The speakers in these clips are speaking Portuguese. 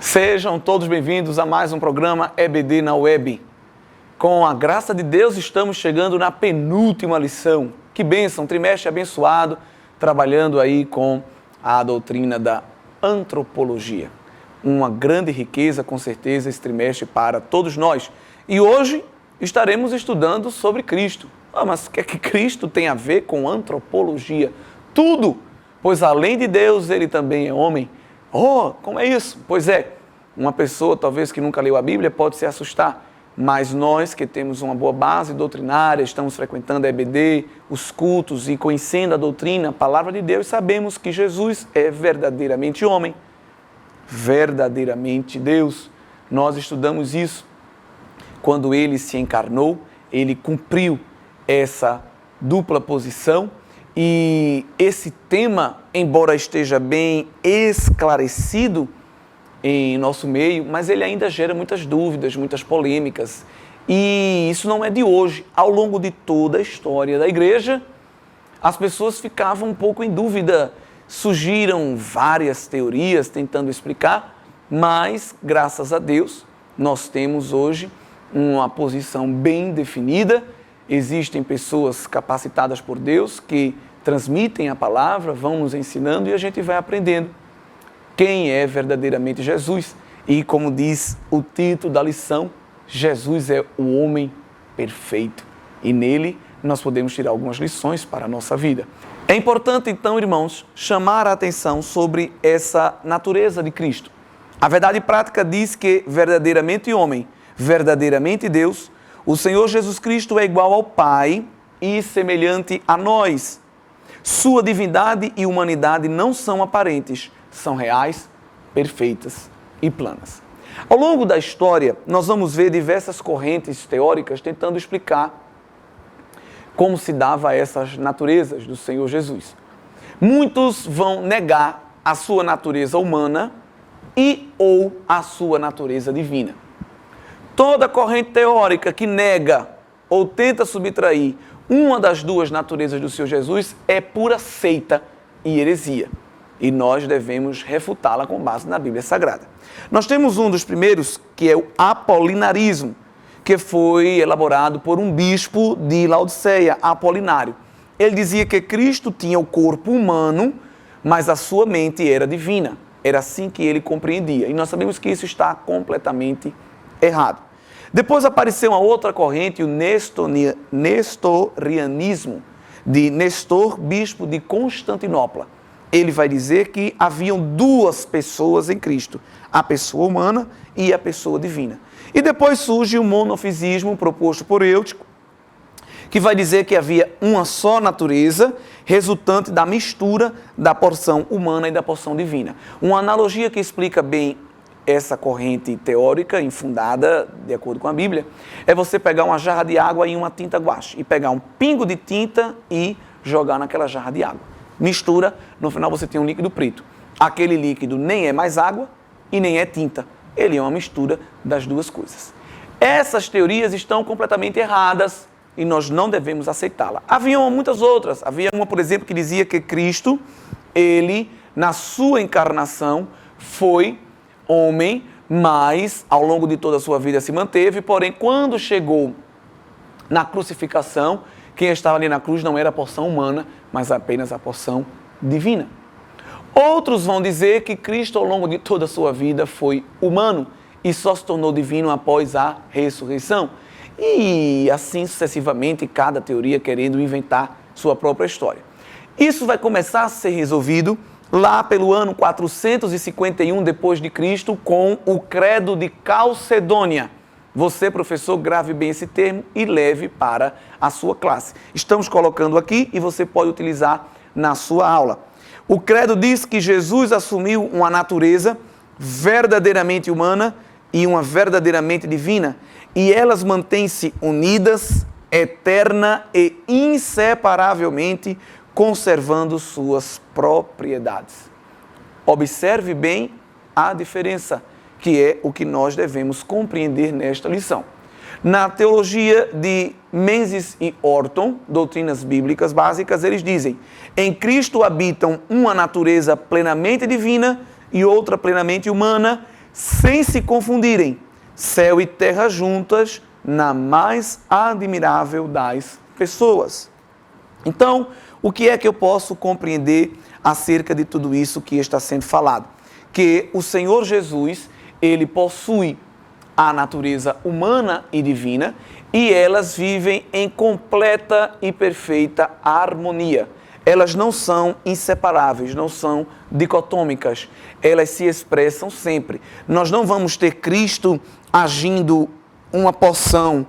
Sejam todos bem-vindos a mais um programa EBD na Web. Com a graça de Deus, estamos chegando na penúltima lição. Que bênção, trimestre abençoado, trabalhando aí com a doutrina da antropologia. Uma grande riqueza, com certeza, esse trimestre para todos nós. E hoje estaremos estudando sobre Cristo. Mas o que é que Cristo tem a ver com antropologia? Tudo! Pois além de Deus, ele também é homem. Oh, como é isso? Pois é, uma pessoa talvez que nunca leu a Bíblia pode se assustar, mas nós que temos uma boa base doutrinária, estamos frequentando a EBD, os cultos e conhecendo a doutrina, a palavra de Deus, sabemos que Jesus é verdadeiramente homem, verdadeiramente Deus. Nós estudamos isso. Quando ele se encarnou, ele cumpriu essa dupla posição. E esse tema, embora esteja bem esclarecido em nosso meio, mas ele ainda gera muitas dúvidas, muitas polêmicas. E isso não é de hoje. Ao longo de toda a história da igreja, as pessoas ficavam um pouco em dúvida. Surgiram várias teorias tentando explicar, mas, graças a Deus, nós temos hoje uma posição bem definida. Existem pessoas capacitadas por Deus que transmitem a palavra, vão nos ensinando e a gente vai aprendendo quem é verdadeiramente Jesus. E como diz o título da lição, Jesus é o homem perfeito. E nele nós podemos tirar algumas lições para a nossa vida. É importante então, irmãos, chamar a atenção sobre essa natureza de Cristo. A verdade prática diz que verdadeiramente homem, verdadeiramente Deus, o Senhor Jesus Cristo é igual ao Pai e semelhante a nós. Sua divindade e humanidade não são aparentes, são reais, perfeitas e planas. Ao longo da história, nós vamos ver diversas correntes teóricas tentando explicar como se dava essas naturezas do Senhor Jesus. Muitos vão negar a sua natureza humana e ou a sua natureza divina. Toda corrente teórica que nega ou tenta subtrair uma das duas naturezas do Senhor Jesus é pura seita e heresia. E nós devemos refutá-la com base na Bíblia Sagrada. Nós temos um dos primeiros, que é o apolinarismo, que foi elaborado por um bispo de Laodiceia, Apolinário. Ele dizia que Cristo tinha o corpo humano, mas a sua mente era divina. Era assim que ele compreendia. E nós sabemos que isso está completamente errado. Depois apareceu uma outra corrente, o nestorianismo, de Nestor, bispo de Constantinopla. Ele vai dizer que haviam duas pessoas em Cristo, a pessoa humana e a pessoa divina. E depois surge o monofisismo proposto por Eutico, que vai dizer que havia uma só natureza, resultante da mistura da porção humana e da porção divina. Uma analogia que explica bem essa corrente teórica, infundada de acordo com a Bíblia, é você pegar uma jarra de água e uma tinta guache, e pegar um pingo de tinta e jogar naquela jarra de água. Mistura, no final você tem um líquido preto. Aquele líquido nem é mais água e nem é tinta. Ele é uma mistura das duas coisas. Essas teorias estão completamente erradas e nós não devemos aceitá-la. Havia muitas outras. Havia uma, por exemplo, que dizia que Cristo, ele, na sua encarnação, foi homem, mas ao longo de toda a sua vida se manteve, porém, quando chegou na crucificação, quem estava ali na cruz não era a porção humana, mas apenas a porção divina. Outros vão dizer que Cristo, ao longo de toda a sua vida, foi humano e só se tornou divino após a ressurreição. E assim sucessivamente, cada teoria querendo inventar sua própria história. Isso vai começar a ser resolvido lá pelo ano 451 depois de Cristo, com o Credo de Calcedônia. Você, professor, grave bem esse termo e leve para a sua classe. Estamos colocando aqui e você pode utilizar na sua aula. O credo diz que Jesus assumiu uma natureza verdadeiramente humana e uma verdadeiramente divina, e elas mantêm-se unidas, eterna e inseparavelmente, conservando suas propriedades. Observe bem a diferença, que é o que nós devemos compreender nesta lição. Na teologia de Menzies e Orton, doutrinas bíblicas básicas, eles dizem: em Cristo habitam uma natureza plenamente divina e outra plenamente humana, sem se confundirem, céu e terra juntas, na mais admirável das pessoas. Então, o que é que eu posso compreender acerca de tudo isso que está sendo falado? Que o Senhor Jesus, ele possui a natureza humana e divina e elas vivem em completa e perfeita harmonia. Elas não são inseparáveis, não são dicotômicas, elas se expressam sempre. Nós não vamos ter Cristo agindo uma porção,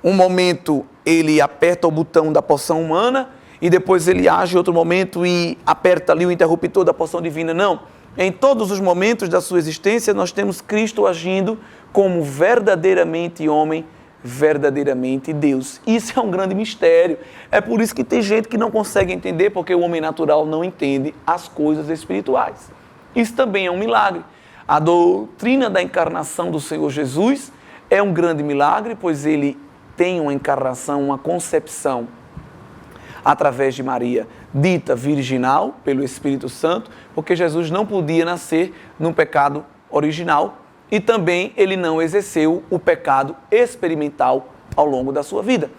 um momento ele aperta o botão da porção humana e depois ele age em outro momento e aperta ali o interruptor da porção divina. Não. Em todos os momentos da sua existência, nós temos Cristo agindo como verdadeiramente homem, verdadeiramente Deus. Isso é um grande mistério. É por isso que tem gente que não consegue entender, porque o homem natural não entende as coisas espirituais. Isso também é um milagre. A doutrina da encarnação do Senhor Jesus é um grande milagre, pois ele tem uma encarnação, uma concepção através de Maria, dita virginal pelo Espírito Santo, porque Jesus não podia nascer num pecado original e também ele não exerceu o pecado experimental ao longo da sua vida.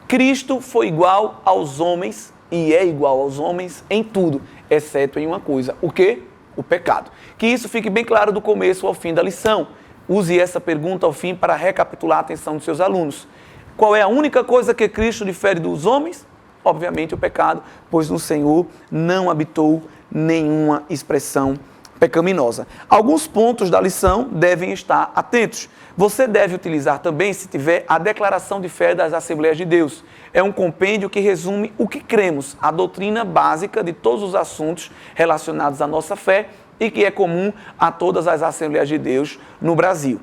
Cristo foi igual aos homens e é igual aos homens em tudo, exceto em uma coisa. O quê? O pecado. Que isso fique bem claro do começo ao fim da lição. Use essa pergunta ao fim para recapitular a atenção dos seus alunos. Qual é a única coisa que Cristo difere dos homens? Obviamente o pecado, pois no Senhor não habitou nenhuma expressão pecaminosa. Alguns pontos da lição devem estar atentos. Você deve utilizar também, se tiver, a declaração de fé das Assembleias de Deus. É um compêndio que resume o que cremos, a doutrina básica de todos os assuntos relacionados à nossa fé e que é comum a todas as Assembleias de Deus no Brasil.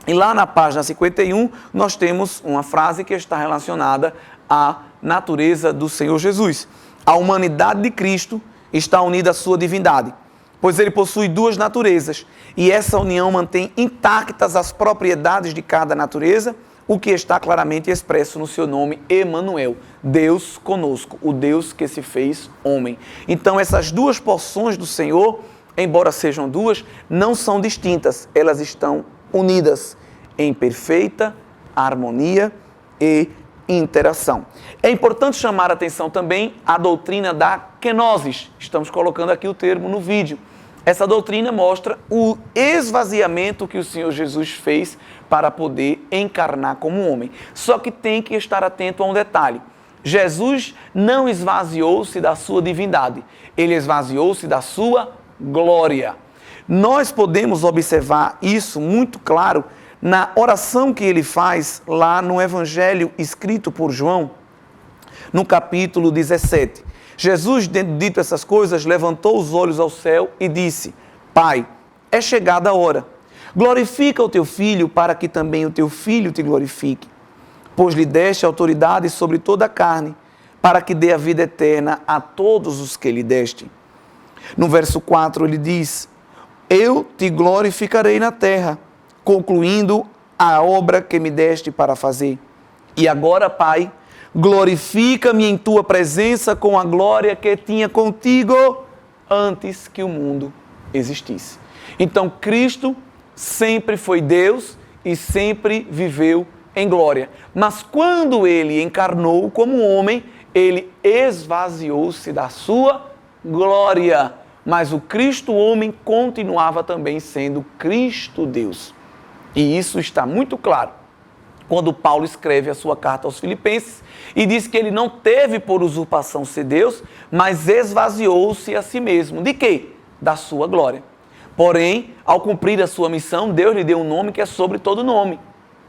E lá na página 51, nós temos uma frase que está relacionada à natureza do Senhor Jesus. A humanidade de Cristo está unida à sua divindade, pois ele possui duas naturezas, e essa união mantém intactas as propriedades de cada natureza, o que está claramente expresso no seu nome Emanuel, Deus conosco, o Deus que se fez homem. Então essas duas porções do Senhor, embora sejam duas, não são distintas, elas estão unidas em perfeita harmonia e interação. É importante chamar a atenção também à doutrina da kenosis. Estamos colocando aqui o termo no vídeo. Essa doutrina mostra o esvaziamento que o Senhor Jesus fez para poder encarnar como homem. Só que tem que estar atento a um detalhe. Jesus não esvaziou-se da sua divindade. Ele esvaziou-se da sua glória. Nós podemos observar isso muito claro na oração que ele faz lá no Evangelho escrito por João, no capítulo 17. Jesus, dito essas coisas, levantou os olhos ao céu e disse: Pai, é chegada a hora. Glorifica o teu Filho, para que também o teu Filho te glorifique. Pois lhe deste autoridade sobre toda a carne, para que dê a vida eterna a todos os que lhe deste. No verso 4 ele diz: Eu te glorificarei na terra, concluindo a obra que me deste para fazer. E agora, Pai, glorifica-me em tua presença com a glória que tinha contigo antes que o mundo existisse. Então, Cristo sempre foi Deus e sempre viveu em glória. Mas quando ele encarnou como homem, ele esvaziou-se da sua glória. Mas o Cristo homem continuava também sendo Cristo Deus. E isso está muito claro quando Paulo escreve a sua carta aos Filipenses e diz que ele não teve por usurpação ser Deus, mas esvaziou-se a si mesmo. De quê? Da sua glória. Porém, ao cumprir a sua missão, Deus lhe deu um nome que é sobre todo nome,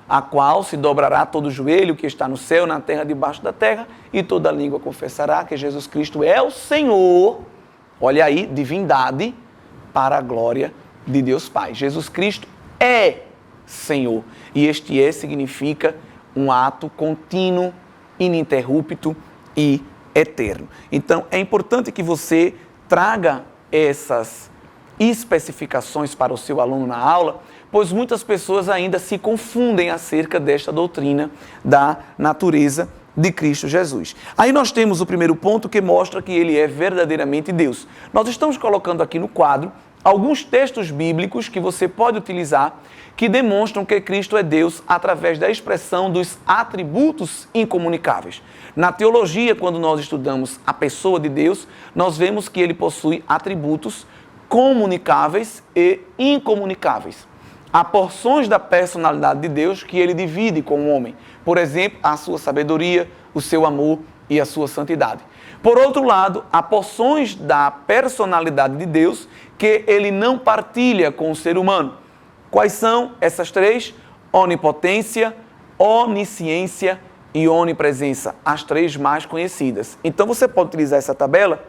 a qual se dobrará todo joelho que está no céu, na terra, debaixo da terra, e toda língua confessará que Jesus Cristo é o Senhor. Olha aí, divindade para a glória de Deus Pai. Jesus Cristo é Senhor. E este significa um ato contínuo, ininterrupto e eterno. Então, é importante que você traga essas especificações para o seu aluno na aula, pois muitas pessoas ainda se confundem acerca desta doutrina da natureza de Cristo Jesus. Aí nós temos o primeiro ponto que mostra que ele é verdadeiramente Deus. Nós estamos colocando aqui no quadro alguns textos bíblicos que você pode utilizar que demonstram que Cristo é Deus através da expressão dos atributos incomunicáveis. Na teologia, quando nós estudamos a pessoa de Deus, nós vemos que ele possui atributos comunicáveis e incomunicáveis. Há porções da personalidade de Deus que ele divide com o homem. Por exemplo, a sua sabedoria, o seu amor e a sua santidade. Por outro lado, há porções da personalidade de Deus que ele não partilha com o ser humano. Quais são essas três? Onipotência, onisciência e onipresença, as três mais conhecidas. Então você pode utilizar essa tabela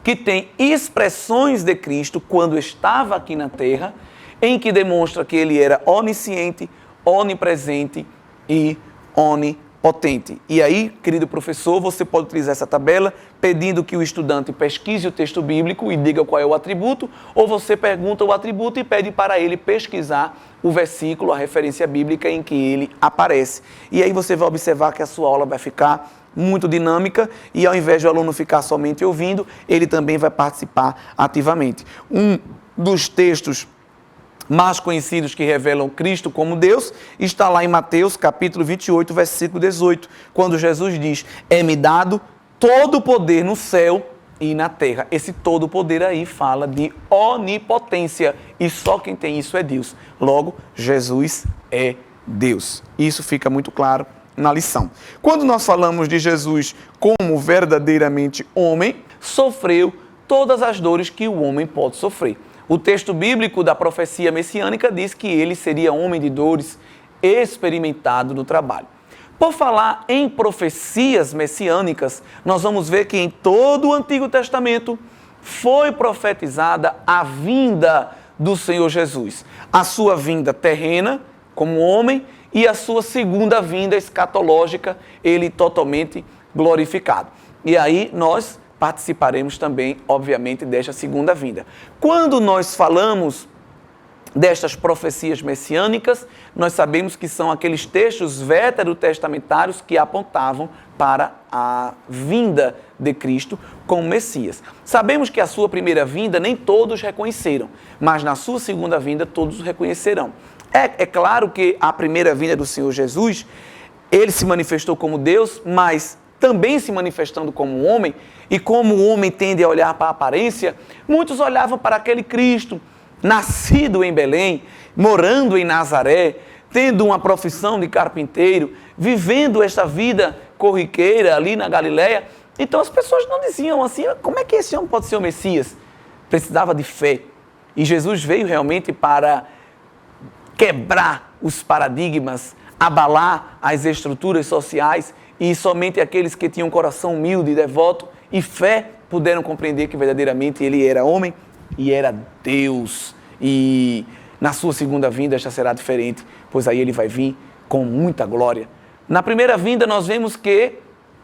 que tem expressões de Cristo quando estava aqui na Terra, em que demonstra que ele era onisciente, onipresente e onipotente. E aí, querido professor, você pode utilizar essa tabela pedindo que o estudante pesquise o texto bíblico e diga qual é o atributo, ou você pergunta o atributo e pede para ele pesquisar o versículo, a referência bíblica em que ele aparece. E aí você vai observar que a sua aula vai ficar muito dinâmica e ao invés do aluno ficar somente ouvindo, ele também vai participar ativamente. Um dos textos mais conhecidos que revelam Cristo como Deus está lá em Mateus capítulo 28, versículo 18, quando Jesus diz: é-me dado todo o poder no céu e na terra. Esse todo o poder aí fala de onipotência e só quem tem isso é Deus. Logo, Jesus é Deus. Isso fica muito claro na lição. Quando nós falamos de Jesus como verdadeiramente homem, sofreu todas as dores que o homem pode sofrer. O texto bíblico da profecia messiânica diz que ele seria homem de dores, experimentado no trabalho. Por falar em profecias messiânicas, nós vamos ver que em todo o Antigo Testamento foi profetizada a vinda do Senhor Jesus. A sua vinda terrena, como homem, e a sua segunda vinda escatológica, ele totalmente glorificado. E aí nós participaremos também, obviamente, desta segunda vinda. Quando nós falamos destas profecias messiânicas, nós sabemos que são aqueles textos veterotestamentários que apontavam para a vinda de Cristo como Messias. Sabemos que a sua primeira vinda nem todos reconheceram, mas na sua segunda vinda todos o reconhecerão. É claro que a primeira vinda do Senhor Jesus, ele se manifestou como Deus, mas também se manifestando como homem, e como o homem tende a olhar para a aparência, muitos olhavam para aquele Cristo, nascido em Belém, morando em Nazaré, tendo uma profissão de carpinteiro, vivendo esta vida corriqueira ali na Galileia. Então as pessoas não diziam assim: como é que esse homem pode ser o Messias? Precisava de fé. E Jesus veio realmente para quebrar os paradigmas, abalar as estruturas sociais, e somente aqueles que tinham um coração humilde e devoto e fé puderam compreender que verdadeiramente ele era homem e era Deus. E na sua segunda vinda esta será diferente, pois aí ele vai vir com muita glória. Na primeira vinda nós vemos que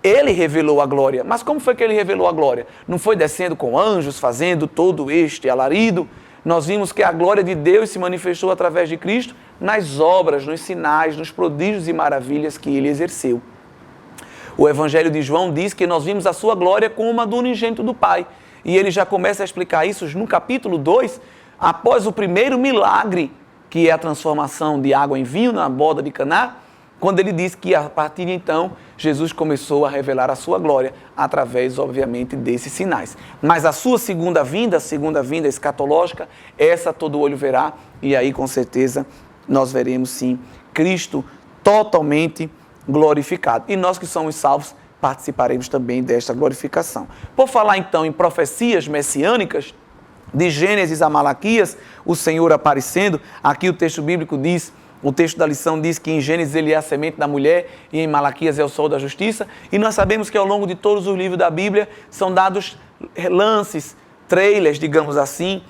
ele revelou a glória. Mas como foi que ele revelou a glória? Não foi descendo com anjos, fazendo todo este alarido. Nós vimos que a glória de Deus se manifestou através de Cristo nas obras, nos sinais, nos prodígios e maravilhas que ele exerceu. O Evangelho de João diz que nós vimos a sua glória como a do unigênito do Pai. E ele já começa a explicar isso no capítulo 2, após o primeiro milagre, que é a transformação de água em vinho na boda de Caná, quando ele diz que a partir de então, Jesus começou a revelar a sua glória, através, obviamente, desses sinais. Mas a sua segunda vinda escatológica, essa todo olho verá, e aí com certeza nós veremos sim Cristo totalmente glorificado. E nós que somos salvos participaremos também desta glorificação. Por falar então em profecias messiânicas, de Gênesis a Malaquias, o Senhor aparecendo, aqui o texto bíblico diz, o texto da lição diz que em Gênesis ele é a semente da mulher e em Malaquias é o sol da justiça, e nós sabemos que ao longo de todos os livros da Bíblia são dados lances, trailers, digamos assim,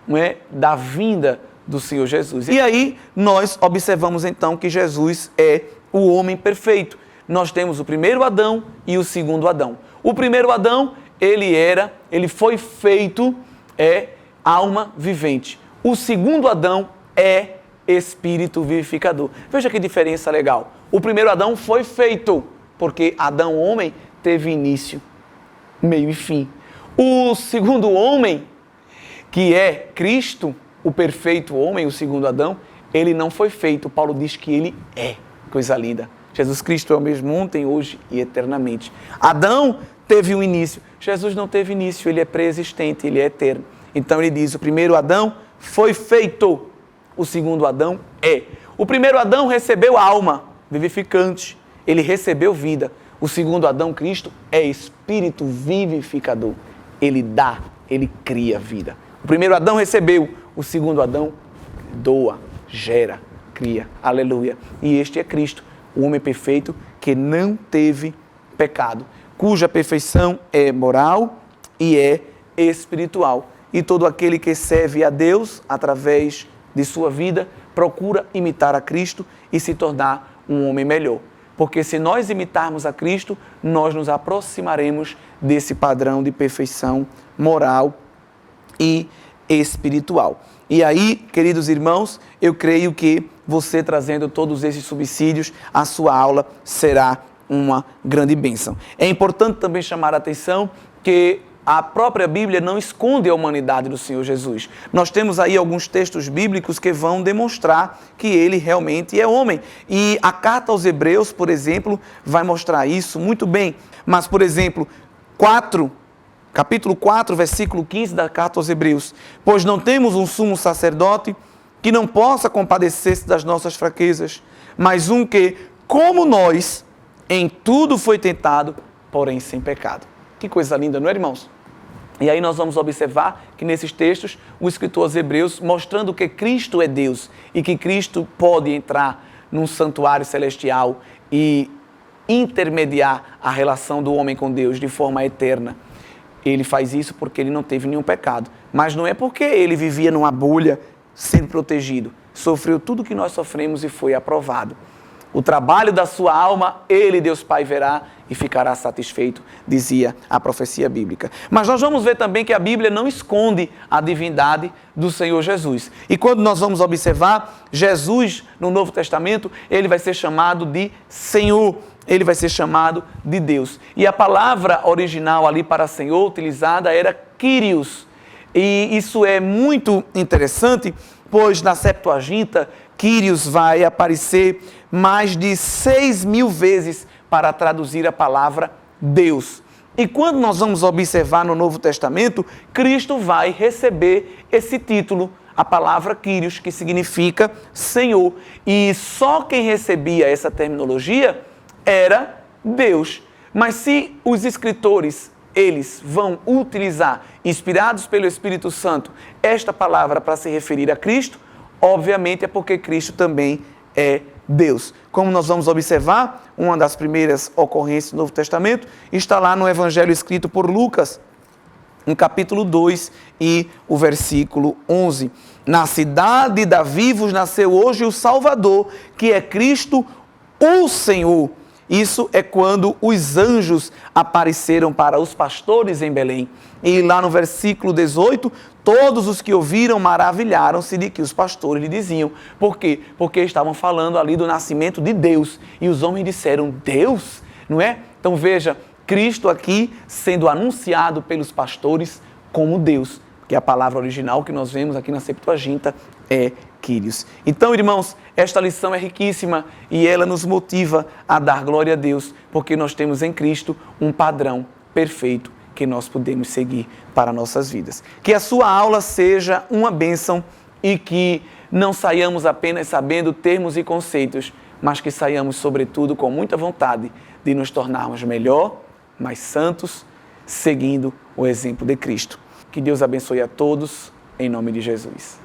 não é, da vinda do Senhor Jesus. E aí nós observamos então que Jesus é o homem perfeito. Nós temos o primeiro Adão e o segundo Adão. O primeiro Adão, ele foi feito, alma vivente. O segundo Adão é espírito vivificador. Veja que diferença legal. O primeiro Adão foi feito, porque Adão, homem, teve início, meio e fim. O segundo homem, que é Cristo, o perfeito homem, o segundo Adão, ele não foi feito. Paulo diz que ele é. Coisa linda. Jesus Cristo é o mesmo ontem, hoje e eternamente. Adão teve um início. Jesus não teve início, ele é pré-existente, ele é eterno. Então ele diz, o primeiro Adão foi feito, o segundo Adão é. O primeiro Adão recebeu alma vivificante, ele recebeu vida. O segundo Adão, Cristo, é espírito vivificador. Ele dá, ele cria vida. O primeiro Adão recebeu, o segundo Adão doa, gera, cria. Aleluia. E este é Cristo, o homem perfeito que não teve pecado, cuja perfeição é moral e é espiritual. E todo aquele que serve a Deus através de sua vida procura imitar a Cristo e se tornar um homem melhor. Porque se nós imitarmos a Cristo, nós nos aproximaremos desse padrão de perfeição moral e espiritual. E aí, queridos irmãos, eu creio que você trazendo todos esses subsídios, a sua aula será uma grande bênção. É importante também chamar a atenção que a própria Bíblia não esconde a humanidade do Senhor Jesus. Nós temos aí alguns textos bíblicos que vão demonstrar que ele realmente é homem. E a carta aos Hebreus, por exemplo, vai mostrar isso muito bem. Mas, por exemplo, capítulo 4, versículo 15 da carta aos Hebreus. Pois não temos um sumo sacerdote que não possa compadecer-se das nossas fraquezas, mas um que, como nós, em tudo foi tentado, porém sem pecado. Que coisa linda, não é, irmãos? E aí nós vamos observar que nesses textos, o escritor aos Hebreus, mostrando que Cristo é Deus e que Cristo pode entrar num santuário celestial e intermediar a relação do homem com Deus de forma eterna. Ele faz isso porque ele não teve nenhum pecado. Mas não é porque ele vivia numa bolha sendo protegido. Sofreu tudo que nós sofremos e foi aprovado. O trabalho da sua alma, ele, Deus Pai, verá e ficará satisfeito, dizia a profecia bíblica. Mas nós vamos ver também que a Bíblia não esconde a divindade do Senhor Jesus. E quando nós vamos observar, Jesus, no Novo Testamento, ele vai ser chamado de Senhor, ele vai ser chamado de Deus. E a palavra original ali para Senhor, utilizada, era Kyrios. E isso é muito interessante, pois na Septuaginta, Kyrios vai aparecer mais de 6.000 vezes para traduzir a palavra Deus. E quando nós vamos observar no Novo Testamento, Cristo vai receber esse título, a palavra Kyrios, que significa Senhor. E só quem recebia essa terminologia era Deus. Mas se os escritores, eles vão utilizar, inspirados pelo Espírito Santo, esta palavra para se referir a Cristo, obviamente é porque Cristo também é Deus. Como nós vamos observar, uma das primeiras ocorrências do Novo Testamento está lá no Evangelho escrito por Lucas, no capítulo 2 e o versículo 11. Na cidade de Davi vos nasceu hoje o Salvador, que é Cristo, o Senhor. Isso é quando os anjos apareceram para os pastores em Belém. E lá no versículo 18, todos os que ouviram maravilharam-se de que os pastores lhe diziam. Por quê? Porque estavam falando ali do nascimento de Deus. E os homens disseram, Deus? Não é? Então veja, Cristo aqui sendo anunciado pelos pastores como Deus. Que a palavra original que nós vemos aqui na Septuaginta é Kyrios. Então, irmãos, esta lição é riquíssima e ela nos motiva a dar glória a Deus, porque nós temos em Cristo um padrão perfeito que nós podemos seguir para nossas vidas. Que a sua aula seja uma bênção e que não saiamos apenas sabendo termos e conceitos, mas que saiamos, sobretudo, com muita vontade de nos tornarmos melhor, mais santos, seguindo o exemplo de Cristo. Que Deus abençoe a todos, em nome de Jesus.